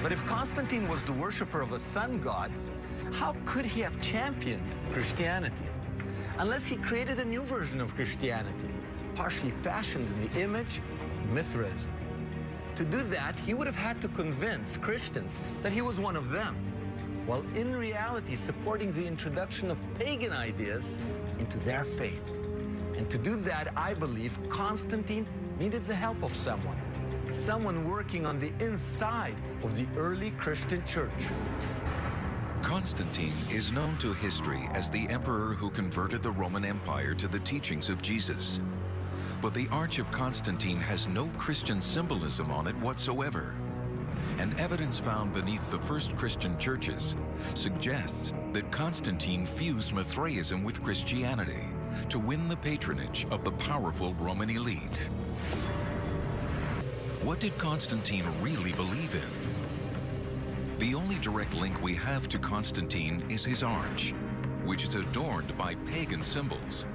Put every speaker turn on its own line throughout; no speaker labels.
But if Constantine was the worshiper of a sun god, how could he have championed Christianity? Unless he created a new version of Christianity, partially fashioned in the image of Mithraism. To do that, he would have had to convince Christians that he was one of them, while in reality supporting the introduction of pagan ideas into their faith. And to do that, I believe Constantine needed the help of someone working on the inside of the early Christian church.
Constantine is known to history as the emperor who converted the Roman Empire to the teachings of Jesus. But the Arch of Constantine has no Christian symbolism on it whatsoever. And evidence found beneath the first Christian churches suggests that Constantine fused Mithraism with Christianity to win the patronage of the powerful Roman elite. What did Constantine really believe in? The only direct link we have to Constantine is his arch, which is adorned by pagan symbols.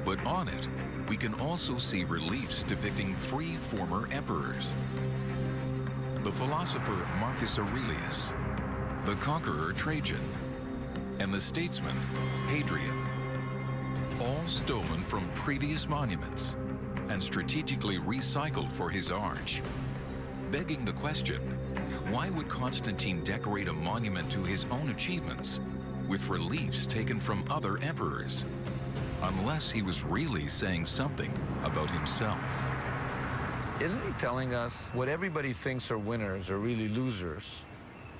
But on it, we can also see reliefs depicting three former emperors: the philosopher Marcus Aurelius, the conqueror Trajan, and the statesman Hadrian, all stolen from previous monuments and strategically recycled for his arch. Begging the question, why would Constantine decorate a monument to his own achievements with reliefs taken from other emperors? Unless he was really saying something about himself.
Isn't he telling us what everybody thinks are winners are really losers?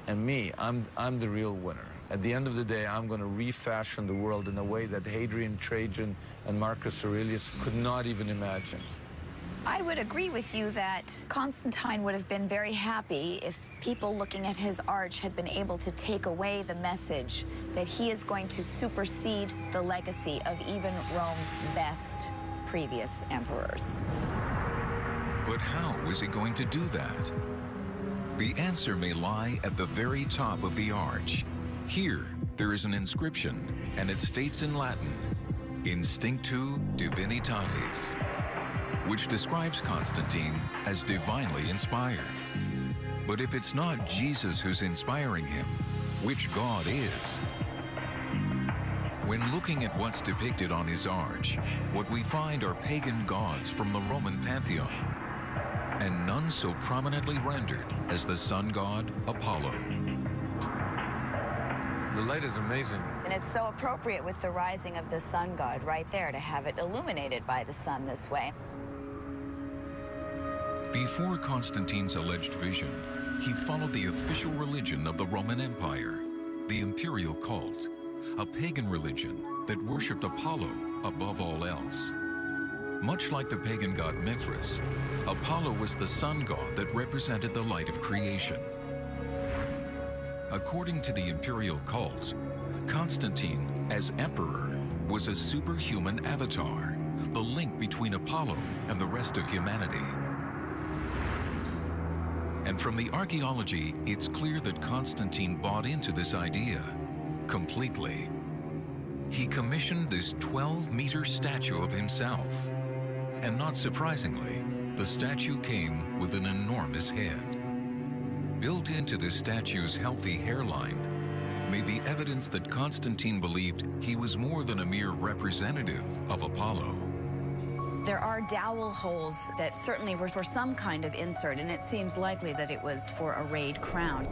And me, I'm the real winner. At the end of the day, I'm going to refashion the world in a way that Hadrian, Trajan, and Marcus Aurelius could not even imagine.
I would agree with you that Constantine would have been very happy if people looking at his arch had been able to take away the message that he is going to supersede the legacy of even Rome's best previous emperors.
But how was he going to do that? The answer may lie at the very top of the arch. Here, there is an inscription, and it states in Latin, Instinctu Divinitatis, which describes Constantine as divinely inspired. But if it's not Jesus who's inspiring him, which God is? When looking at what's depicted on his arch, what we find are pagan gods from the Roman pantheon, and none so prominently rendered as the sun god Apollo.
The light is amazing.
And it's so appropriate with the rising of the sun god right there to have it illuminated by the sun this way.
Before Constantine's alleged vision, he followed the official religion of the Roman Empire, the imperial cult, a pagan religion that worshipped Apollo above all else. Much like the pagan god Mithras, Apollo was the sun god that represented the light of creation. According to the imperial cult, Constantine, as emperor, was a superhuman avatar, the link between Apollo and the rest of humanity. And from the archaeology, it's clear that Constantine bought into this idea completely. He commissioned this 12-meter statue of himself. And not surprisingly, the statue came with an enormous head. Built into the statue's healthy hairline may be evidence that Constantine believed he was more than a mere representative of Apollo.
There are dowel holes that certainly were for some kind of insert, and it seems likely that it was for a rayed crown.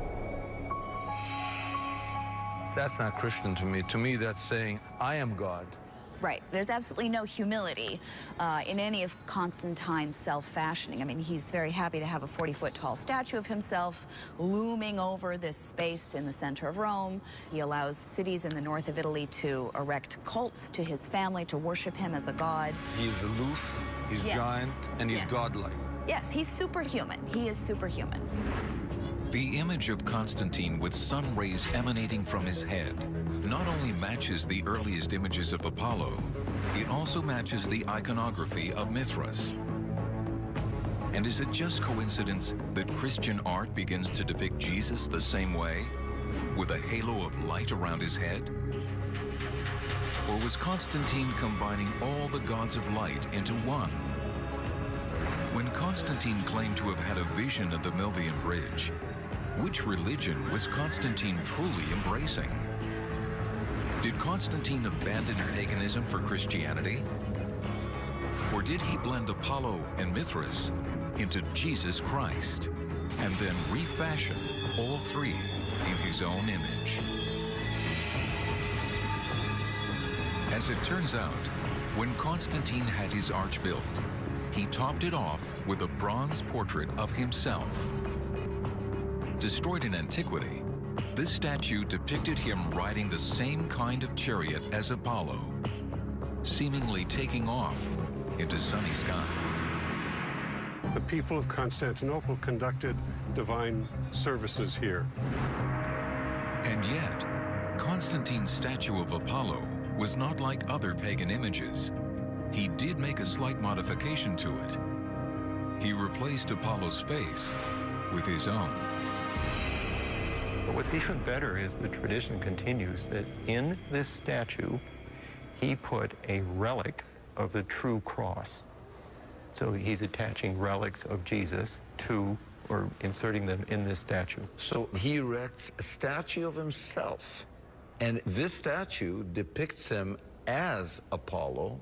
That's not Christian to me. To me, that's saying, I am God.
Right. There's absolutely no humility in any of Constantine's self-fashioning. I mean, he's very happy to have a 40-foot tall statue of himself looming over this space in the center of Rome. He allows cities in the north of Italy to erect cults to his family, to worship him as a god.
He is aloof, he's giant, and he's godlike.
Yes, he's superhuman. He is superhuman.
The image of Constantine with sun rays emanating from his head not only matches the earliest images of Apollo, it also matches the iconography of Mithras. And is it just coincidence that Christian art begins to depict Jesus the same way, with a halo of light around his head? Or was Constantine combining all the gods of light into one? When Constantine claimed to have had a vision of the Milvian Bridge, which religion was Constantine truly embracing? Did Constantine abandon paganism for Christianity? Or did he blend Apollo and Mithras into Jesus Christ and then refashion all three in his own image? As it turns out, when Constantine had his arch built, he topped it off with a bronze portrait of himself. Destroyed in antiquity, this statue depicted him riding the same kind of chariot as Apollo, seemingly taking off into sunny skies.
The people of Constantinople conducted divine services here.
And yet, Constantine's statue of Apollo was not like other pagan images. He did make a slight modification to it. He replaced Apollo's face with his own.
But what's even better is the tradition continues that in this statue, he put a relic of the true cross. So he's attaching relics of Jesus to, or inserting them in this statue.
So he erects a statue of himself. And this statue depicts him as Apollo,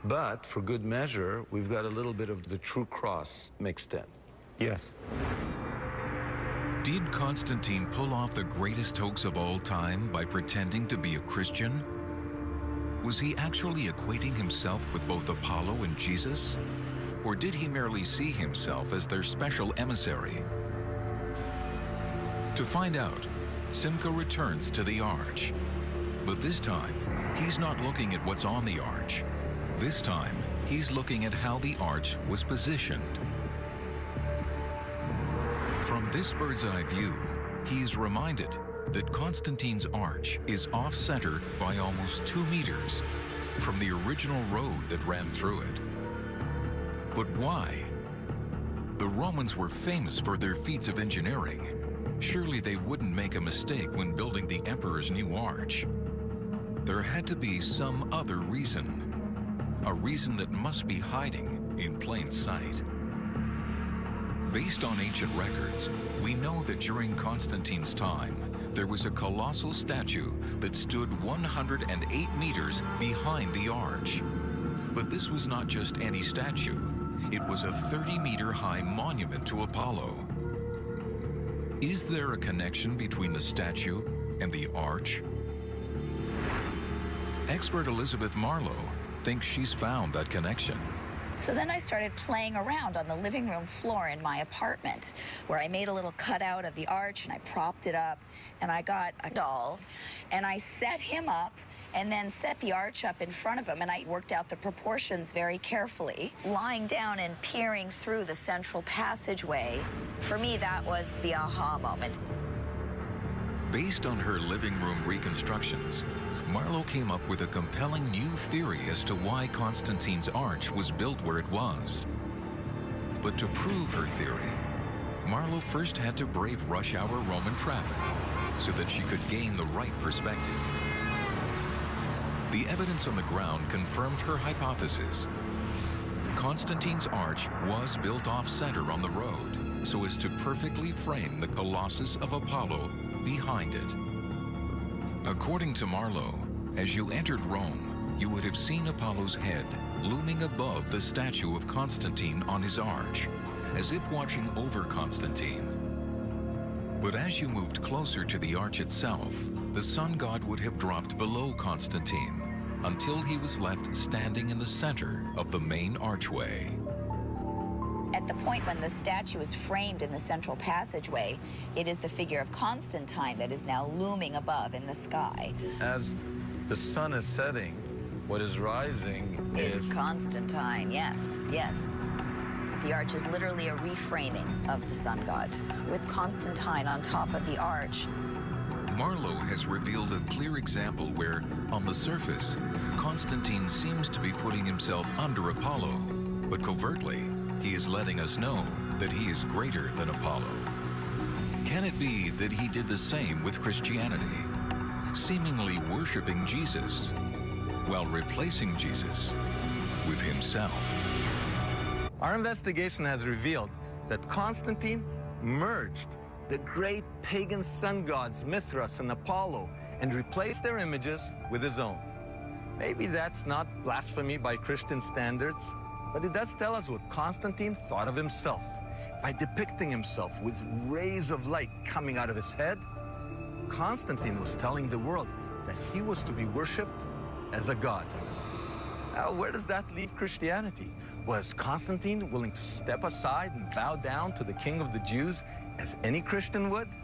but for good measure, we've got a little bit of the true cross mixed in.
Yes.
Did Constantine pull off the greatest hoax of all time by pretending to be a Christian? Was he actually equating himself with both Apollo and Jesus? Or did he merely see himself as their special emissary? To find out, Simcoe returns to the arch. But this time, he's not looking at what's on the arch. This time, he's looking at how the arch was positioned. From this bird's-eye view, he is reminded that Constantine's arch is off-center by almost 2 meters from the original road that ran through it. But why? The Romans were famous for their feats of engineering. Surely they wouldn't make a mistake when building the emperor's new arch. There had to be some other reason. A reason that must be hiding in plain sight. Based on ancient records, we know that during Constantine's time, there was a colossal statue that stood 108 meters behind the arch. But this was not just any statue. It was a 30-meter-high monument to Apollo. Is there a connection between the statue and the arch? Expert Elizabeth Marlowe thinks she's found that connection.
So then I started playing around on the living room floor in my apartment, where I made a little cutout of the arch and I propped it up, and I got a doll and I set him up and then set the arch up in front of him, and I worked out the proportions very carefully, lying down and peering through the central passageway. For me, that was the aha moment.
Based on her living room reconstructions, Marlowe came up with a compelling new theory as to why Constantine's arch was built where it was. But to prove her theory, Marlowe first had to brave rush hour Roman traffic so that she could gain the right perspective. The evidence on the ground confirmed her hypothesis. Constantine's arch was built off-center on the road so as to perfectly frame the Colossus of Apollo behind it. According to Marlowe, as you entered Rome, you would have seen Apollo's head looming above the statue of Constantine on his arch, as if watching over Constantine. But as you moved closer to the arch itself, the sun god would have dropped below Constantine until he was left standing in the center of the main archway.
At the point when the statue is framed in the central passageway, it is the figure of Constantine that is now looming above in the sky.
As the sun is setting, what is rising
is Constantine, yes, yes. The arch is literally a reframing of the sun god, with Constantine on top of the arch.
Marlowe has revealed a clear example where, on the surface, Constantine seems to be putting himself under Apollo, but covertly, he is letting us know that he is greater than Apollo. Can it be that he did the same with Christianity, seemingly worshiping Jesus, while replacing Jesus with himself?
Our investigation has revealed that Constantine merged the great pagan sun gods Mithras and Apollo and replaced their images with his own. Maybe that's not blasphemy by Christian standards, but it does tell us what Constantine thought of himself. By depicting himself with rays of light coming out of his head, Constantine was telling the world that he was to be worshipped as a god. Now, where does that leave Christianity? Was Constantine willing to step aside and bow down to the king of the Jews as any Christian would?